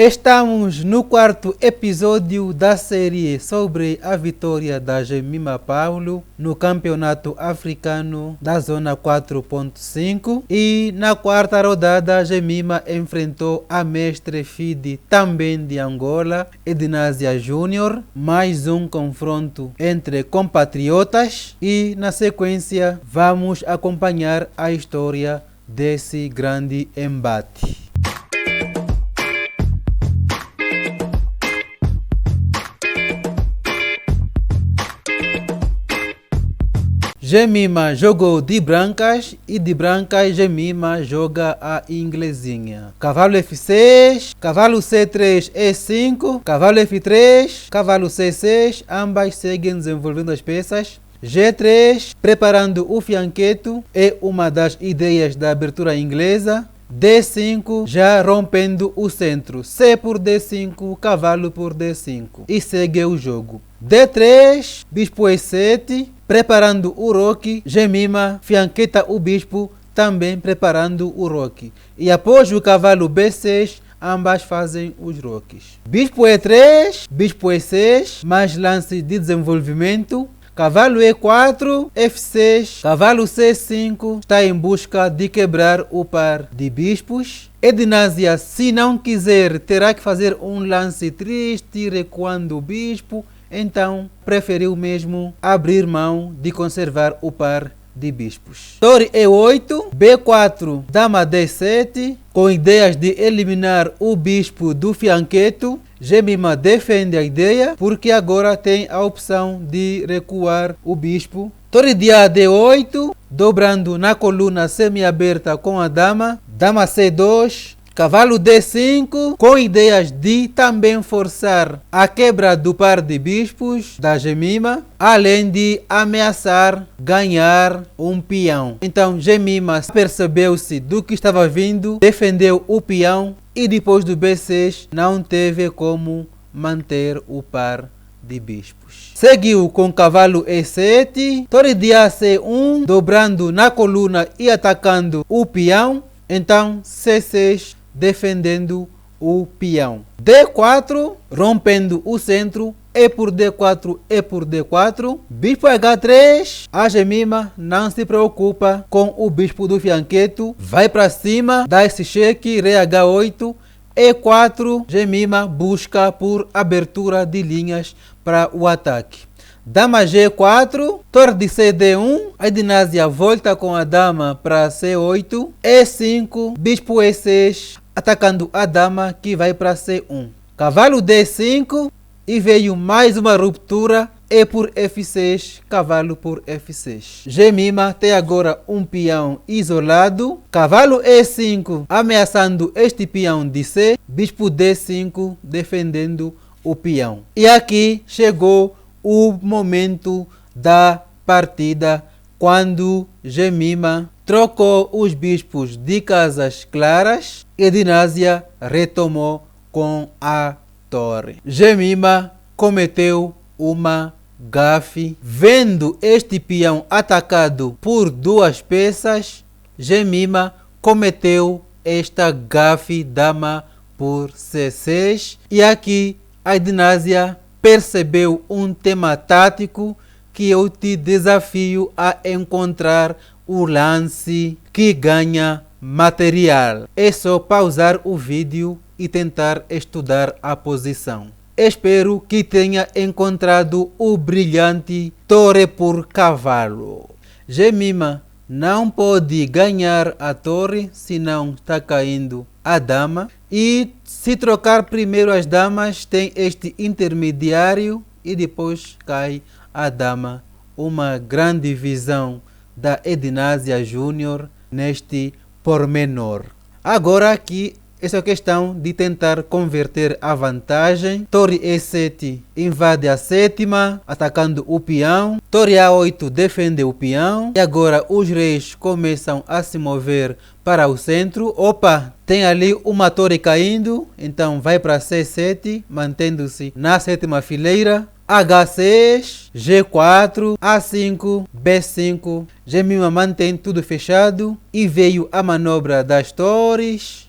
Estamos no quarto episódio da série sobre a vitória da Jemima Paulo no Campeonato Africano da Zona 4.5 e na quarta rodada Jemima enfrentou a Mestre Fidi, também de Angola, Ednásia Júnior, mais um confronto entre compatriotas e na sequência vamos acompanhar a história desse grande embate. Jemima jogou de brancas e de brancas Jemima joga a inglesinha. Cavalo F6, cavalo C3, E5, cavalo F3, cavalo C6, ambas seguem desenvolvendo as peças. G3, preparando o fianqueto, é uma das ideias da abertura inglesa. D5, já rompendo o centro. C por D5, cavalo por D5. E segue o jogo. D3, bispo E7, preparando o roque. Jemima fianqueta o bispo, também preparando o roque. E após o cavalo B6, ambas fazem os roques. Bispo E3, bispo E6, mais lance de desenvolvimento. Cavalo E4, F6, cavalo C5, está em busca de quebrar o par de bispos. Ednásia, se não quiser, terá que fazer um lance triste recuando o bispo, então preferiu mesmo abrir mão de conservar o par de bispos. Torre E8, B4, dama D7, com ideias de eliminar o bispo do fianqueto. Jemima defende a ideia porque agora tem a opção de recuar o bispo. Torre de A D8, dobrando na coluna semi-aberta com a dama. Dama C2, cavalo D5, com ideias de também forçar a quebra do par de bispos da Jemima, além de ameaçar ganhar um peão. Então Jemima percebeu-se do que estava vindo, defendeu o peão e depois do B6 não teve como manter o par de bispos. Seguiu com cavalo E7, torre de A C1, dobrando na coluna e atacando o peão. Então C6, defendendo o peão. D4, rompendo o centro. E por D4, E por D4. Bispo H3. A Jemima não se preocupa com o bispo do fianqueto. Vai para cima, dá esse cheque, rei H8. E4, Jemima busca por abertura de linhas para o ataque. Dama G4, torre de CD1, a Ednásia volta com a dama para C8, E5, bispo E6, atacando a dama que vai para C1. Cavalo D5 e veio mais uma ruptura, E por F6, cavalo por F6. Jemima tem agora um peão isolado, cavalo E5 ameaçando este peão de C, bispo D5 defendendo o peão. E aqui chegou o momento da partida, quando Jemima trocou os bispos de casas claras e Ednásia retomou com a torre. Jemima cometeu uma gafe. Vendo este peão atacado por duas peças, Jemima cometeu esta gafe, dama por C6. E aqui a Ednásia percebeu um tema tático que eu te desafio a encontrar o lance que ganha material. É só pausar o vídeo e tentar estudar a posição. Espero que tenha encontrado o brilhante torre por cavalo. Jemima não pode ganhar a torre, senão está caindo a dama. E se trocar primeiro as damas, tem este intermediário e depois cai a dama. Uma grande visão da Ednásia Júnior neste pormenor. Agora aqui, essa é a questão de tentar converter a vantagem. Torre E7 invade a sétima, atacando o peão. Torre A8 defende o peão. E agora os reis começam a se mover para o centro. Opa, tem ali uma torre caindo, então vai para C7, mantendo-se na sétima fileira. H6, G4, A5, B5. Jemima mantém tudo fechado e veio a manobra das torres.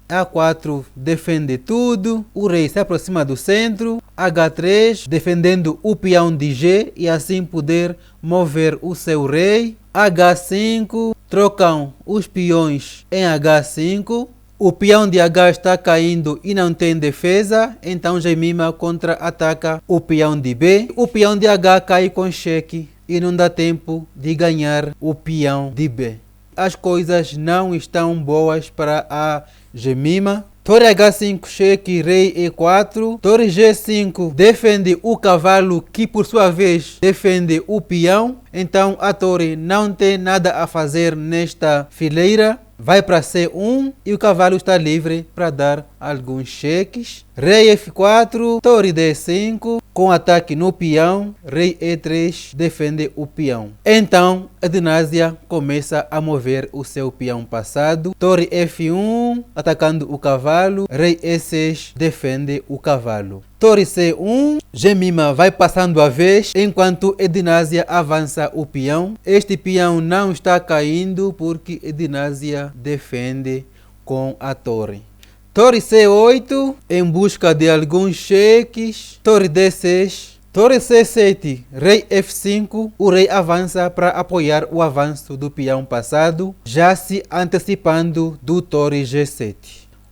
A4 defende tudo, o rei se aproxima do centro, H3 defendendo o peão de G e assim poder mover o seu rei, H5 trocam os peões em H5, o peão de H está caindo e não tem defesa, então Jemima contra-ataca o peão de B, o peão de H cai com cheque e não dá tempo de ganhar o peão de B. As coisas não estão boas para a Jemima. Torre H5 cheque, rei E4, torre G5 defende o cavalo que por sua vez defende o peão, então a torre não tem nada a fazer nesta fileira, vai para C1 e o cavalo está livre para dar alguns cheques. Rei F4, torre D5, com ataque no peão, rei E3 defende o peão. Então, Ednásia começa a mover o seu peão passado. Torre F1, atacando o cavalo, rei E6 defende o cavalo. Torre C1, Jemima vai passando a vez, enquanto Ednásia avança o peão. Este peão não está caindo porque Ednásia defende com a torre. Torre C8, em busca de alguns cheques. Torre D6. Torre C7, rei F5, o rei avança para apoiar o avanço do peão passado, já se antecipando do torre G7.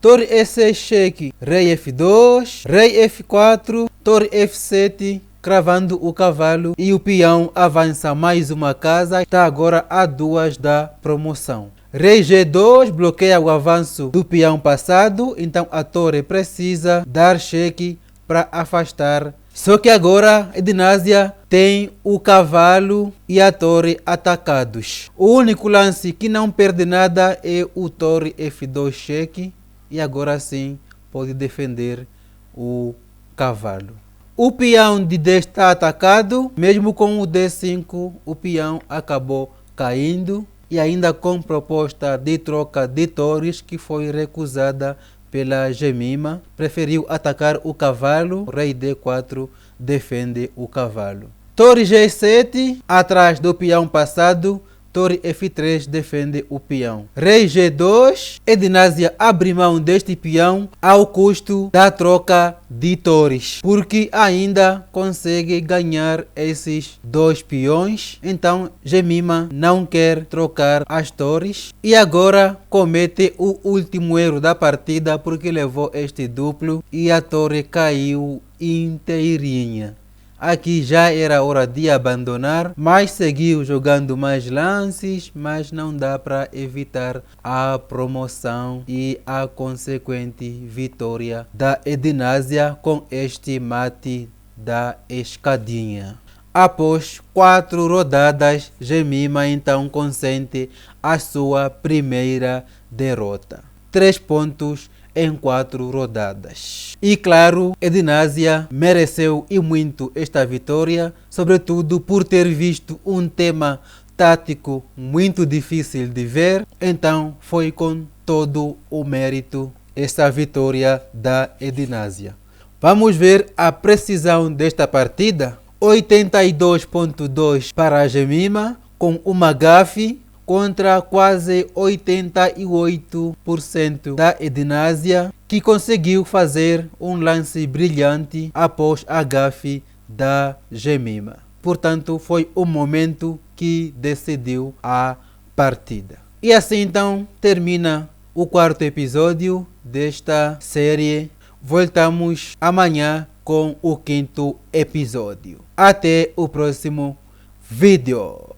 Torre E6 cheque, rei F2, rei F4, torre F7, cravando o cavalo e o peão avança mais uma casa, está agora a 2 da promoção. Rei G2 bloqueia o avanço do peão passado, então a torre precisa dar cheque para afastar. Só que agora Ednásia tem o cavalo e a torre atacados. O único lance que não perde nada é o torre F2 cheque e agora sim pode defender o cavalo. O peão de D está atacado, mesmo com o D5 o peão acabou caindo. E ainda com proposta de troca de torres que foi recusada pela Jemima, preferiu atacar o cavalo, rei D4 defende o cavalo. Torre G7, atrás do peão passado, torre F3 defende o peão. Rei G2, Ednásia abre mão deste peão ao custo da troca de torres, porque ainda consegue ganhar esses dois peões. Então Jemima não quer trocar as torres e agora comete o último erro da partida porque levou este duplo e a torre caiu inteirinha. Aqui já era hora de abandonar, mas seguiu jogando mais lances, mas não dá para evitar a promoção e a consequente vitória da Ednásia com este mate da escadinha. Após 4 rodadas, Jemima então consente a sua primeira derrota. 3 pontos em 4 rodadas. E claro, Ednásia mereceu e muito esta vitória, sobretudo por ter visto um tema tático muito difícil de ver, então foi com todo o mérito esta vitória da Ednásia. Vamos ver a precisão desta partida. 82.2 para a Jemima, com uma gafe, contra quase 88% da Ednásia, que conseguiu fazer um lance brilhante após a gafe da Jemima. Portanto, foi o momento que decidiu a partida. E assim então termina o 4º episódio desta série. Voltamos amanhã com o 5º episódio. Até o próximo vídeo.